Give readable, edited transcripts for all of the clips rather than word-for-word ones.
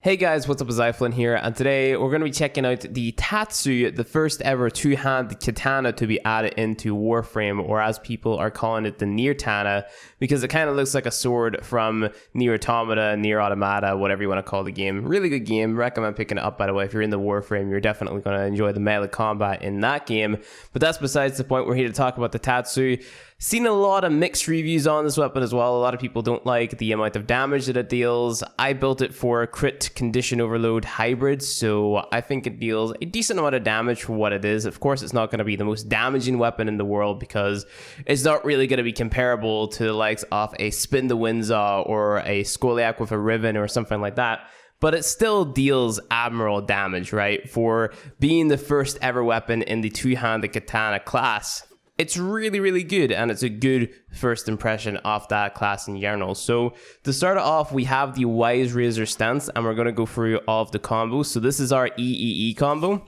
Hey guys, what's up? It's iFlynn here, and today we're going to be checking out the Tatsu, the first ever two-hand katana to be added into Warframe, or as people are calling it, the Nier Tana, because it kind of looks like a sword from Nier Automata, Nier Automata, whatever you want to call the game. Really good game, recommend picking it up, by the way. If you're in the Warframe, you're definitely going to enjoy the melee combat in that game, but that's besides the point. We're here to talk about the Tatsu. Seen a lot of mixed reviews on this weapon as well. A lot of people don't like the amount of damage that it deals. I built it for crit condition overload hybrid, so I think it deals a decent amount of damage for what it is. Of course, it's not going to be the most damaging weapon in the world because it's not really going to be comparable to the likes of a Spin the Windsaw or a Skoliak with a Riven or something like that. But it still deals admirable damage, right? For being the first ever weapon in the two-handed katana class. It's really, really good, and it's a good first impression of that class in general. So to start it off, we have the Wise Razor stance, and we're going to go through all of the combos. So this is our EEE combo,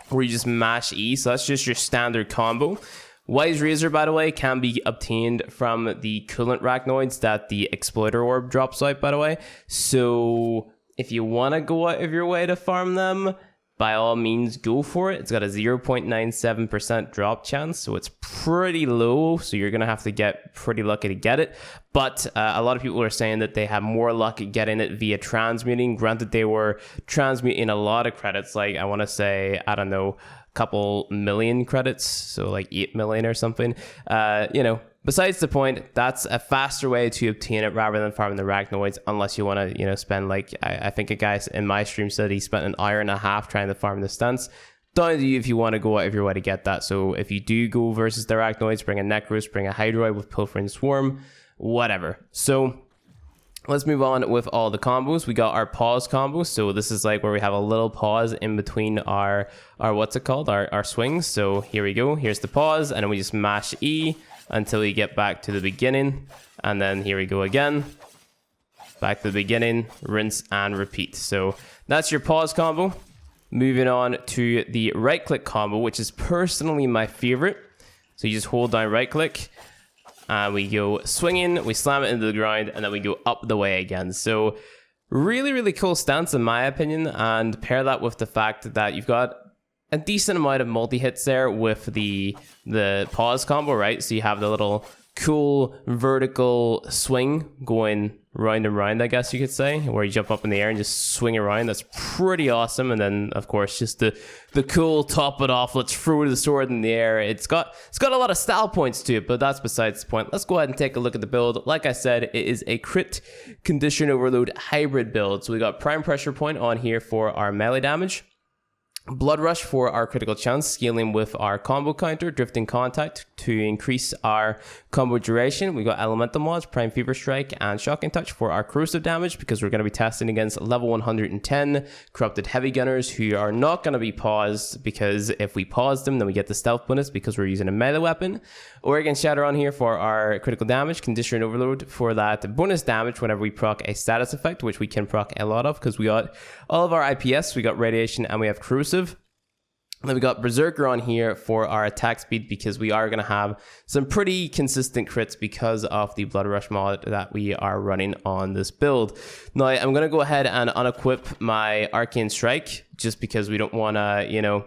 where you just mash E. So that's just your standard combo. Wise Razor, by the way, can be obtained from the coolant rachnoids that the Exploiter Orb drops out, by the way. So if you want to go out of your way to farm them, by all means, go for it. It's got a 0.97% drop chance, so it's pretty low, so you're going to have to get pretty lucky to get it. But a lot of people are saying that they have more luck at getting it via transmuting. Granted, they were transmuting a lot of credits, like I want to say, I don't know, a couple million credits, so like 8 million or something. Besides the point, that's a faster way to obtain it rather than farming the rachnoids, unless you want to, spend like, I think a guy in my stream said he spent an hour and a half trying to farm the stance. Down to you if you want to go out of your way to get that. So if you do go versus the rachnoids, bring a Necros, bring a Hydroid with Pilfering Swarm, whatever. So let's move on with all the combos. We got our pause combo. So this is like where we have a little pause in between our what's it called? Our swings. So here we go. Here's the pause, and then we just mash E until we get back to the beginning, and then here we go again, back to the beginning, rinse and repeat. So that's your pause combo. Moving on to the right click combo, which is personally my favorite. So you just hold down right click and we go swinging, we slam it into the ground, and then we go up the way again. So really, really cool stance in my opinion, and pair that with the fact that you've got a decent amount of multi-hits there with the pause combo, right? So you have the little cool vertical swing going round and round, I guess you could say, where you jump up in the air and just swing around. That's pretty awesome. And then, of course, just the cool top it off, let's throw the sword in the air. It's got a lot of style points to it, but that's besides the point. Let's go ahead and take a look at the build. Like I said, it is a crit condition overload hybrid build. So we got prime pressure point on here for our melee damage, Blood Rush for our critical chance, scaling with our combo counter, Drifting Contact to increase our combo duration. We got Elemental Mods, Prime Fever Strike, and Shocking Touch for our corrosive damage, because we're going to be testing against level 110 Corrupted Heavy Gunners who are not going to be paused, because if we pause them, then we get the stealth bonus because we're using a melee weapon. Oregon Shatter on here for our critical damage, Condition Overload for that bonus damage whenever we proc a status effect, which we can proc a lot of because we got all of our IPS, we got Radiation, and we have corrosive. Then we got Berserker on here for our attack speed, because we are going to have some pretty consistent crits because of the Blood Rush mod that we are running on this build. Now, I'm going to go ahead and unequip my Arcane Strike, just because we don't want to,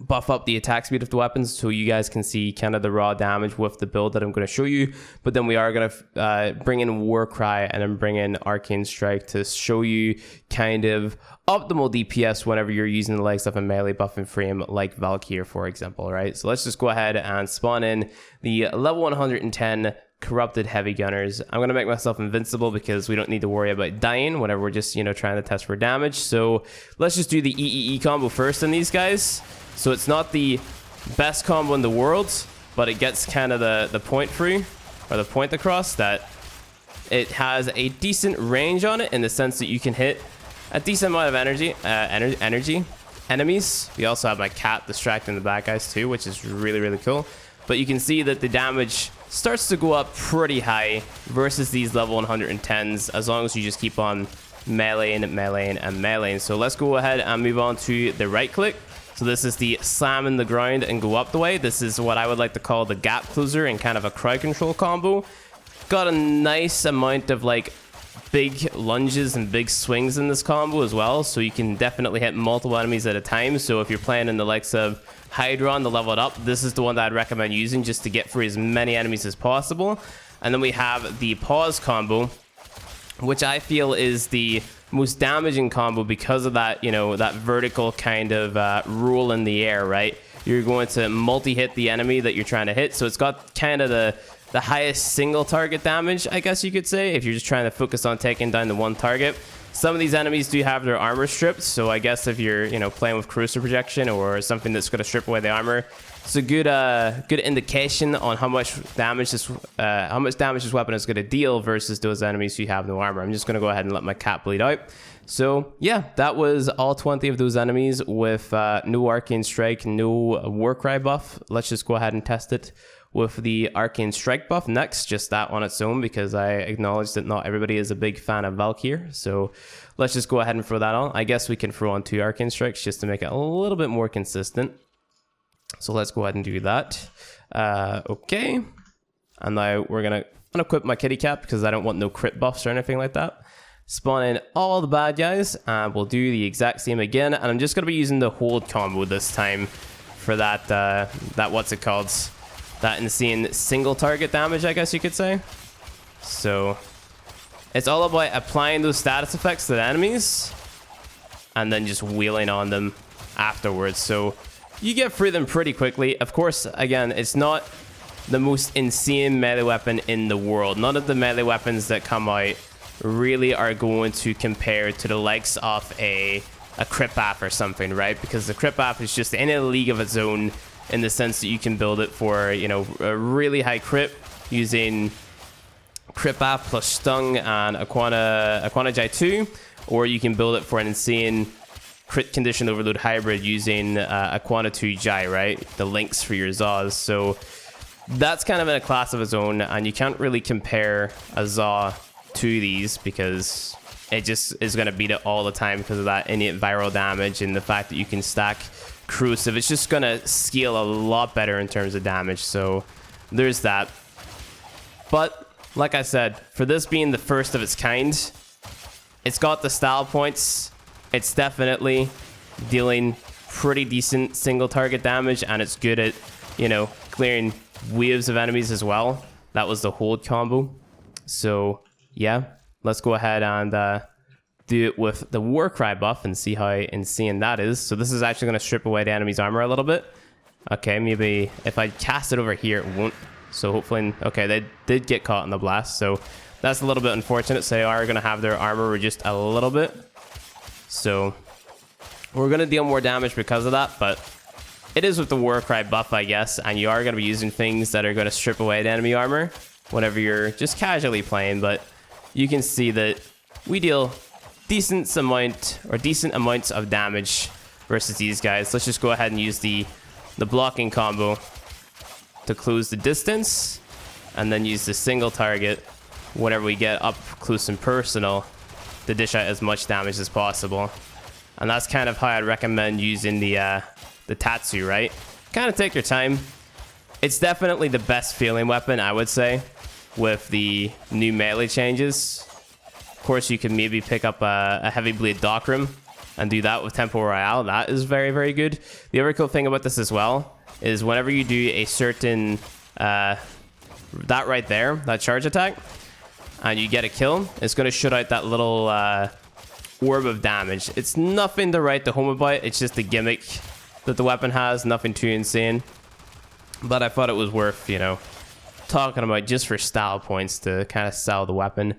buff up the attack speed of the weapons so you guys can see kind of the raw damage with the build that I'm going to show you. But then we are going to bring in Warcry and then bring in Arcane Strike to show you kind of optimal DPS whenever you're using the likes of a melee buffing frame like Valkyr, for example, right? So let's just go ahead and spawn in the level 110 Corrupted Heavy Gunners. I'm going to make myself invincible because we don't need to worry about dying whenever we're just, trying to test for damage. So let's just do the EEE combo first on these guys. So it's not the best combo in the world, but it gets kind of the point through, or the point across, that it has a decent range on it in the sense that you can hit a decent amount of energy enemies. We also have my cat distracting the bad guys too, which is really, really cool. But you can see that the damage starts to go up pretty high versus these level 110s, as long as you just keep on meleeing. So let's go ahead and move on to the right click. So this is the slam in the ground and go up the way. This is what I would like to call the gap closer and kind of a crowd control combo. Got a nice amount of like big lunges and big swings in this combo as well, so you can definitely hit multiple enemies at a time. So if you're playing in the likes of Hydron to level it up, this is the one that I'd recommend using just to get through as many enemies as possible. And then we have the pause combo, which I feel is the most damaging combo because of that, you know, that vertical kind of rule in the air, right? You're going to multi-hit the enemy that you're trying to hit, so it's got kind of the highest single target damage, I guess you could say, if you're just trying to focus on taking down the one target. Some of these enemies do have their armor stripped, so I guess if you're, you know, playing with corrosive projection or something that's going to strip away the armor, it's a good good indication on how much damage this weapon is going to deal versus those enemies who have no armor. I'm just going to go ahead and let my cat bleed out. So yeah, that was all 20 of those enemies with no Arcane Strike, no Warcry buff. Let's just go ahead and test it with the Arcane Strike buff next, just that on its own, because I acknowledge that not everybody is a big fan of Valkyr. So let's just go ahead and throw that on. I guess we can throw on 2 Arcane Strikes just to make it a little bit more consistent. So let's go ahead and do that. Okay. And now we're going to unequip my kitty cat because I don't want no crit buffs or anything like that. Spawn in all the bad guys, and we'll do the exact same again. And I'm just going to be using the hold combo this time for that, what's it called? That insane single target damage, I guess you could say. So it's all about applying those status effects to the enemies and then just wheeling on them afterwards. So you get through them pretty quickly. Of course, again, it's not the most insane melee weapon in the world. None of the melee weapons that come out really are going to compare to the likes of a Crip-App or something, right? Because the Crip-App is just in a league of its own, in the sense that you can build it for, you know, a really high crit using Crip-App plus Stung and Aquana Jai 2, or you can build it for an insane crit condition overload hybrid using Aquana 2 Jai, right? The links for your Zaws. So that's kind of in a class of its own, and you can't really compare a Zaw to these because it just is going to beat it all the time because of that innate viral damage and the fact that you can stack corrosive. It's just going to scale a lot better in terms of damage. So there's that. But like I said, for this being the first of its kind, it's got the style points. It's definitely dealing pretty decent single target damage, and it's good at, you know, clearing waves of enemies as well. That was the hold combo. So yeah, let's go ahead and do it with the Warcry buff and see how insane that is. So this is actually going to strip away the enemy's armor a little bit. Okay, maybe if I cast it over here, it won't. So hopefully, okay, they did get caught in the blast. So that's a little bit unfortunate. So they are going to have their armor reduced a little bit. So we're going to deal more damage because of that. But it is with the Warcry buff, I guess. And you are going to be using things that are going to strip away the enemy armor whenever you're just casually playing. But you can see that we deal decent amounts of damage versus these guys. Let's just go ahead and use the blocking combo to close the distance, and then use the single target whenever we get up close and personal to dish out as much damage as possible. And that's kind of how I'd recommend using the Tatsu, right? Kind of take your time. It's definitely the best feeling weapon, I would say, with the new melee changes. Of course, you can maybe pick up a Heavy Blade Docrim and do that with Tempo Royale. That is very, very good. The other cool thing about this as well is whenever you do a certain, that right there, that charge attack, and you get a kill, it's going to shoot out that little orb of damage. It's nothing to write the home about. It's just a gimmick that the weapon has. Nothing too insane. But I thought it was worth, you know, talking about just for style points to kind of sell the weapon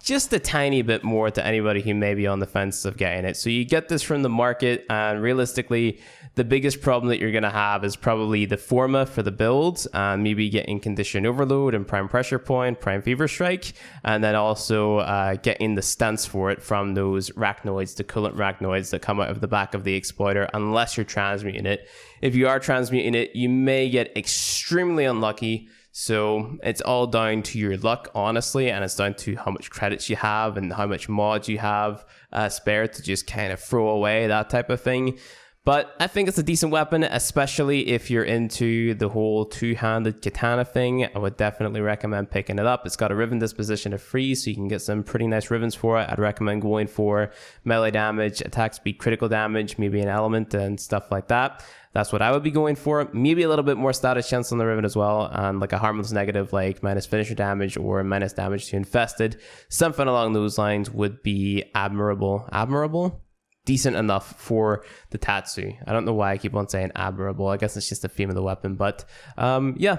just a tiny bit more to anybody who may be on the fence of getting it. So you get this from the market, and realistically, the biggest problem that you're going to have is probably the forma for the builds, and maybe getting Condition Overload and Prime Pressure Point, Prime Fever Strike, and then also getting the stance for it from those Rachnoids, the coolant Rachnoids that come out of the back of the Exploiter, unless you're transmuting it. If you are transmuting it, you may get extremely unlucky. So it's all down to your luck, honestly, and it's down to how much credits you have and how much mods you have spare to just kind of throw away, that type of thing. But I think it's a decent weapon, especially if you're into the whole two-handed katana thing. I would definitely recommend picking it up. It's got a riven disposition of 3, so you can get some pretty nice rivens for it. I'd recommend going for melee damage, attack speed, critical damage, maybe an element and stuff like that. That's what I would be going for. Maybe a little bit more status chance on the riven as well, and like a harmless negative like minus finisher damage or minus damage to infested. Something along those lines would be admirable. Admirable? Decent enough for the Tatsu. I don't know why I keep on saying admirable. I guess it's just the theme of the weapon, but yeah.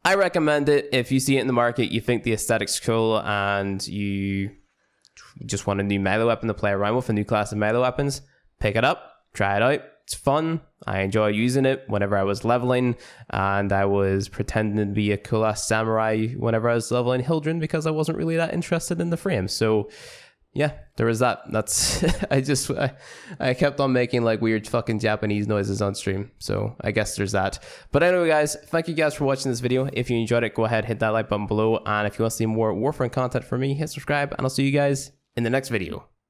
I recommend it. If you see it in the market, you think the aesthetic's cool, and you just want a new melee weapon to play around with, a new class of melee weapons, pick it up, try it out. It's fun. I enjoy using it whenever I was leveling, and I was pretending to be a cool ass samurai whenever I was leveling Hildren because I wasn't really that interested in the frame. So yeah, there was that. That's I kept on making like weird fucking Japanese noises on stream. So I guess there's that. But anyway, guys, thank you guys for watching this video. If you enjoyed it, go ahead, hit that like button below. And if you want to see more Warframe content from me, hit subscribe, and I'll see you guys in the next video.